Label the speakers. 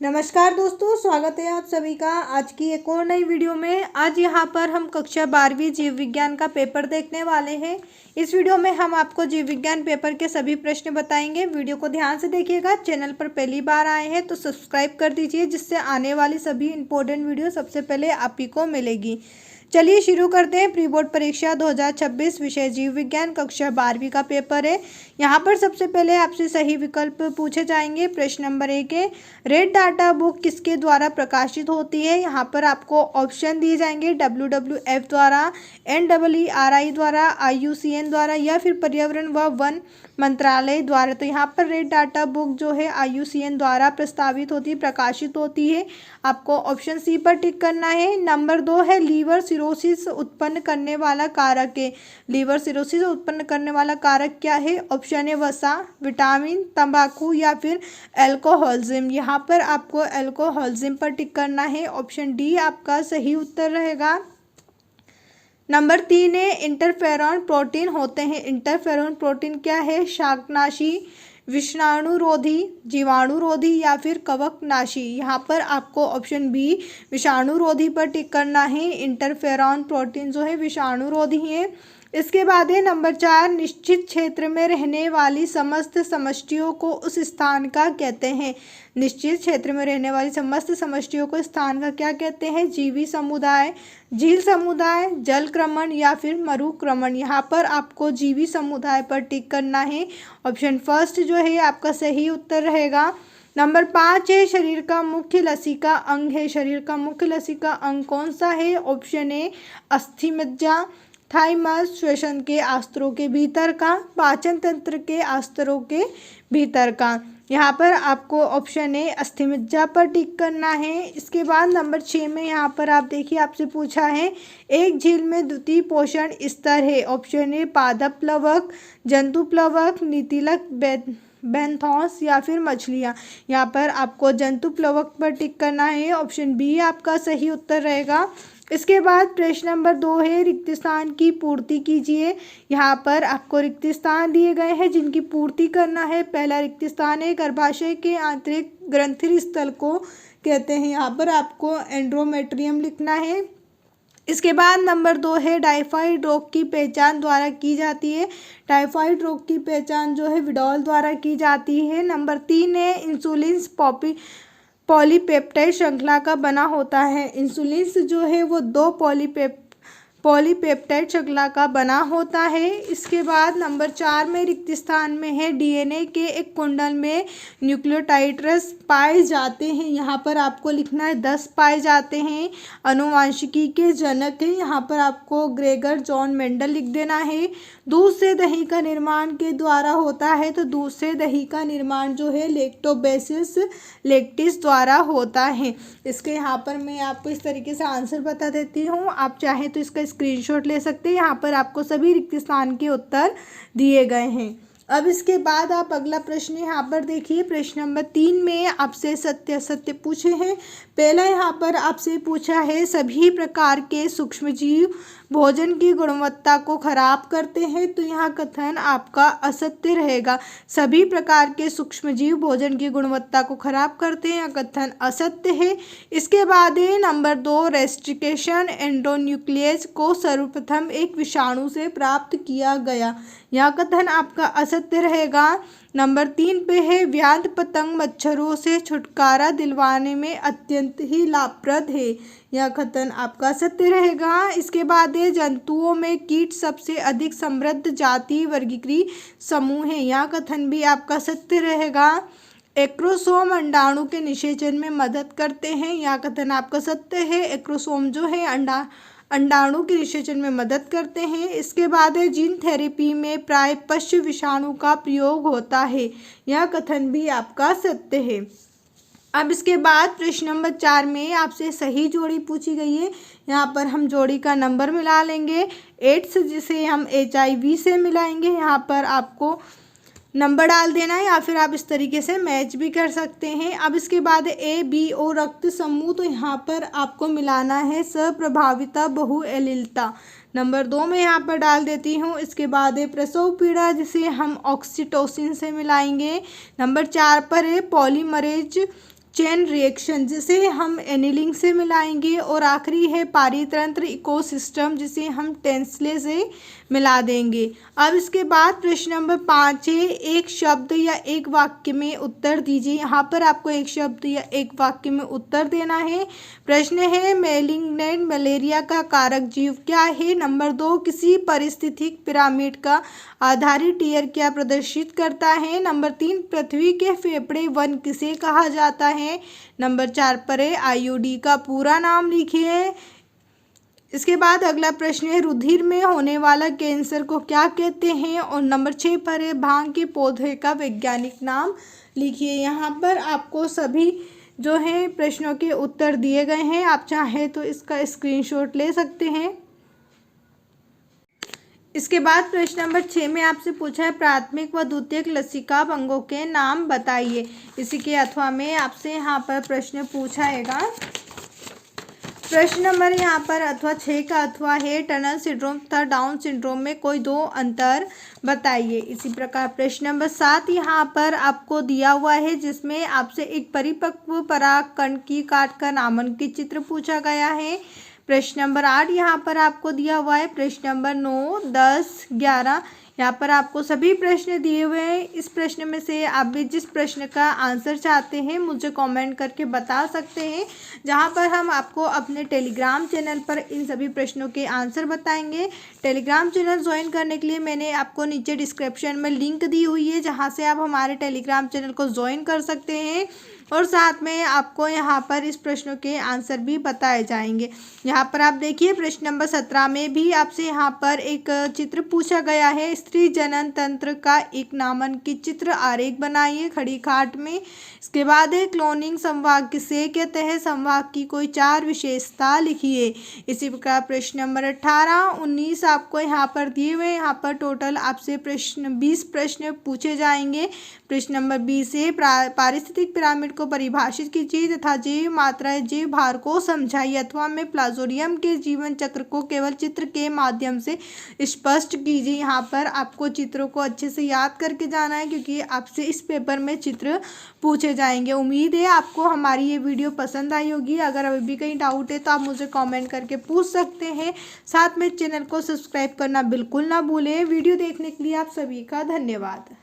Speaker 1: नमस्कार दोस्तों, स्वागत है आप सभी का आज की एक और नई वीडियो में। आज यहाँ पर हम कक्षा 12वीं जीव विज्ञान का पेपर देखने वाले हैं। इस वीडियो में हम आपको जीव विज्ञान पेपर के सभी प्रश्न बताएंगे। वीडियो को ध्यान से देखिएगा। चैनल पर पहली बार आए हैं तो सब्सक्राइब कर दीजिए, जिससे आने वाली सभी इंपॉर्टेंट वीडियो सबसे पहले आप ही को मिलेगी। चलिए शुरू करते हैं। प्री बोर्ड परीक्षा 2026 विषय जीव विज्ञान कक्षा 12वीं का पेपर है। यहाँ पर सबसे पहले आपसे सही विकल्प पूछे जाएंगे। प्रश्न नंबर 1 है, रेड डाटा बुक किसके द्वारा प्रकाशित होती है। यहाँ पर आपको ऑप्शन दिए जाएंगे WWF द्वारा, NEERI द्वारा, IUCN द्वारा या फिर पर्यावरण व वन मंत्रालय द्वारा। तो यहाँ पर रेड डाटा बुक जो है IUCN द्वारा प्रस्तावित होती प्रकाशित होती है। आपको ऑप्शन सी पर टिक करना है। नंबर 2 है, लीवर सिरोसिस उत्पन्न करने वाला कारक है। लीवर सिरोसिस उत्पन्न करने वाला कारक क्या है। ऑप्शन है वसा, विटामिन, तंबाकू या फिर एल्कोहलिज्म। यहाँ पर आपको एल्कोहलिज्म पर टिक करना है। ऑप्शन डी आपका सही उत्तर रहेगा। नंबर 3 है, इंटरफेरॉन प्रोटीन होते हैं। इंटरफेरॉन प्रोटीन क्या है। शाकनाशी, विषाणुरोधी, जीवाणुरोधी या फिर कवकनाशी। यहाँ पर आपको ऑप्शन बी विषाणुरोधी पर टिक करना है। इंटरफेरॉन प्रोटीन जो है विषाणुरोधी है। इसके बाद है नंबर 4, निश्चित क्षेत्र में रहने वाली समस्त समष्टियों को उस स्थान का कहते हैं। निश्चित क्षेत्र में रहने वाली समस्त समष्टियों को स्थान का क्या कहते हैं। जीवी समुदाय, झील समुदाय, जलक्रमण या फिर मरुक्रमण। यहाँ पर आपको जीवी समुदाय पर टिक करना है। ऑप्शन फर्स्ट जो है आपका सही उत्तर रहेगा। नंबर 5 है, शरीर का मुख्य लसिका अंग है। शरीर का मुख्य लसिका अंग कौन सा है। ऑप्शन ए अस्थिमज्जा, थाइमस श्वसन के आस्तरों के भीतर का, पाचन तंत्र के आस्तरों के भीतर का। यहाँ पर आपको ऑप्शन ए अस्थिमज्जा पर टिक करना है। इसके बाद नंबर 6 में यहाँ पर आप देखिए आपसे पूछा है, एक झील में द्वितीय पोषण स्तर है। ऑप्शन ए पादप प्लवक, जंतु प्लवक, नीतिलक, बेंथोस या फिर मछलियाँ। यहाँ पर आपको जंतु प्लवक पर टिक करना है। ऑप्शन बी आपका सही उत्तर रहेगा। इसके बाद प्रश्न नंबर 2 है, रिक्त स्थान की पूर्ति कीजिए। यहाँ पर आपको रिक्त स्थान दिए गए हैं जिनकी पूर्ति करना है। पहला रिक्त स्थान है, गर्भाशय के आंतरिक ग्रंथि स्थल को कहते हैं। यहाँ पर आपको एंड्रोमेट्रियम लिखना है। इसके बाद नंबर 2 है, टाइफाइड रोग की पहचान द्वारा की जाती है। टाइफाइड रोग की पहचान जो है विडॉल द्वारा की जाती है। नंबर 3 है, इंसुलिन पॉलीपेप्टाइड श्रृंखला का बना होता है। इंसुलिन जो है वो 2 पॉलीपेप्टाइड श्रृंखला का बना होता है। इसके बाद नंबर 4 में रिक्त स्थान में है, DNA के एक कुंडल में न्यूक्लियोटाइड्स पाए जाते हैं। यहाँ पर आपको लिखना है 10 पाए जाते हैं। अनुवांशिकी के जनक हैं। यहाँ पर आपको ग्रेगर जॉन मेंडल लिख देना है। दूध से दही का निर्माण के द्वारा होता है। तो दूध से दही का निर्माण जो है लैक्टोबैसिलस लैक्टिस द्वारा होता है। इसके यहाँ पर मैं आपको इस तरीके से आंसर बता देती हूँ। आप चाहें तो इसका स्क्रीनशॉट ले सकते हैं। यहाँ पर आपको सभी रिक्त स्थान के उत्तर दिए गए हैं। अब इसके बाद आप अगला प्रश्न यहाँ पर देखिए। प्रश्न नंबर 3 में आपसे सत्य असत्य पूछे हैं। पहला यहाँ पर आपसे पूछा है, सभी प्रकार के सूक्ष्मजीव भोजन की गुणवत्ता को खराब करते हैं। तो यहाँ कथन आपका असत्य रहेगा। सभी प्रकार के सूक्ष्मजीव भोजन की गुणवत्ता को खराब करते हैं, यह कथन असत्य है। इसके बाद है नंबर 2, रेस्ट्रिकेशन एंडोन्यूक्लियस को सर्वप्रथम एक विषाणु से प्राप्त किया गया। यह कथन आपका असत्य रहेगा। नंबर 3 पे है, व्याध पतंग मच्छरों से छुटकारा दिलवाने में अत्यंत ही लाभप्रद है। यह कथन आपका सत्य रहेगा। इसके बाद है, जंतुओं में कीट सबसे अधिक समृद्ध जाति वर्गीकृत समूह है। यह कथन भी आपका सत्य रहेगा। एक्रोसोम अंडाणु के निषेचन में मदद करते हैं। यह कथन आपका सत्य है। एक्रोसोम जो है अंडाणु के निषेचन में मदद करते हैं। इसके बाद है, जीन थेरेपी में प्राय पश्च विषाणु का प्रयोग होता है। यह कथन भी आपका सत्य है। अब इसके बाद प्रश्न नंबर 4 में आपसे सही जोड़ी पूछी गई है। यहाँ पर हम जोड़ी का नंबर मिला लेंगे। एड्स जिसे हम HIV से मिलाएंगे। यहाँ पर आपको नंबर डाल देना है या फिर आप इस तरीके से मैच भी कर सकते हैं। अब इसके बाद ABO रक्त समूह। तो यहाँ पर आपको मिलाना है सप्रभाविता बहुएलिलता। नंबर 2 में यहाँ पर डाल देती हूँ। इसके बाद है प्रसव पीड़ा जिसे हम ऑक्सीटोसिन से मिलाएंगे। नंबर 4 पर है पॉलीमरेज चेन रिएक्शन जिसे हम एनिलिंग से मिलाएंगे, और आखिरी है पारितंत्र इकोसिस्टम जिसे हम टेंसले से मिला देंगे। अब इसके बाद प्रश्न नंबर 5 है, एक शब्द या एक वाक्य में उत्तर दीजिए। यहाँ पर आपको एक शब्द या एक वाक्य में उत्तर देना है। प्रश्न है, मैलिग्नेंट मलेरिया का कारक जीव क्या है? नंबर 2, किसी पारिस्थितिक पिरामिड का आधारित टियर क्या प्रदर्शित करता है? नंबर 3, पृथ्वी के फेफड़े वन किसे कहा जाता है? नंबर 4 पर है, आईओडी का पूरा नाम लिखिए। इसके बाद अगला प्रश्न है, रुधिर में होने वाला कैंसर को क्या कहते हैं? और नंबर 6 पर है, भांग के पौधे का वैज्ञानिक नाम लिखिए। यहाँ पर आपको सभी जो है प्रश्नों के उत्तर दिए गए हैं। आप चाहें तो इसका स्क्रीनशॉट ले सकते हैं। इसके बाद प्रश्न नंबर 6 में आपसे पूछा है, प्राथमिक व द्वितीयक लसिका अंगों के नाम बताइए। इसी के अथवा में आपसे यहाँ पर प्रश्न पूछाएगा। प्रश्न नंबर यहाँ पर अथवा 6 का अथवा है, टनल सिंड्रोम तथा डाउन सिंड्रोम में कोई 2 अंतर बताइए। इसी प्रकार प्रश्न नंबर 7 यहाँ पर आपको दिया हुआ है, जिसमें आपसे एक परिपक्व परागकण की काट का नामांकित चित्र पूछा गया है। प्रश्न नंबर 8 यहाँ पर आपको दिया हुआ है। प्रश्न नंबर 9, 10, 11 यहाँ पर आपको सभी प्रश्न दिए हुए हैं। इस प्रश्न में से आप भी जिस प्रश्न का आंसर चाहते हैं मुझे कमेंट करके बता सकते हैं, जहाँ पर हम आपको अपने टेलीग्राम चैनल पर इन सभी प्रश्नों के आंसर बताएंगे। टेलीग्राम चैनल ज्वाइन करने के लिए मैंने आपको नीचे डिस्क्रिप्शन में लिंक दी हुई है, जहाँ से आप हमारे टेलीग्राम चैनल को ज्वाइन कर सकते हैं, और साथ में आपको यहाँ पर इस प्रश्नों के आंसर भी बताए जाएंगे। यहाँ पर आप देखिए प्रश्न नंबर 17 में भी आपसे यहाँ पर एक चित्र पूछा गया है, स्त्री जनन तंत्र का एक नामांकित चित्र आरेख बनाइए खड़ी खाट में। इसके बाद है, क्लोनिंग संवाहक किसे कहते हैं? संवाहक की कोई 4 विशेषता लिखिए। इसी प्रकार प्रश्न नंबर 18, 19 आपको यहाँ पर दिए हुए। यहाँ पर टोटल आपसे 20 प्रश्न पूछे जाएंगे। प्रश्न नंबर 20 है, पारिस्थितिक पिरामिड को परिभाषित कीजिए तथा जैव मात्रा जैव भार को समझाइए, अथवा में प्लाज्मोडियम के जीवन चक्र को केवल चित्र के माध्यम से स्पष्ट कीजिए। यहाँ पर आपको चित्रों को अच्छे से याद करके जाना है, क्योंकि आपसे इस पेपर में चित्र पूछे जाएंगे। उम्मीद है आपको हमारी ये वीडियो पसंद आई होगी। अगर अभी भी कहीं डाउट है तो आप मुझे कमेंट करके पूछ सकते हैं। साथ में चैनल को सब्सक्राइब करना बिल्कुल ना भूलें। वीडियो देखने के लिए आप सभी का धन्यवाद।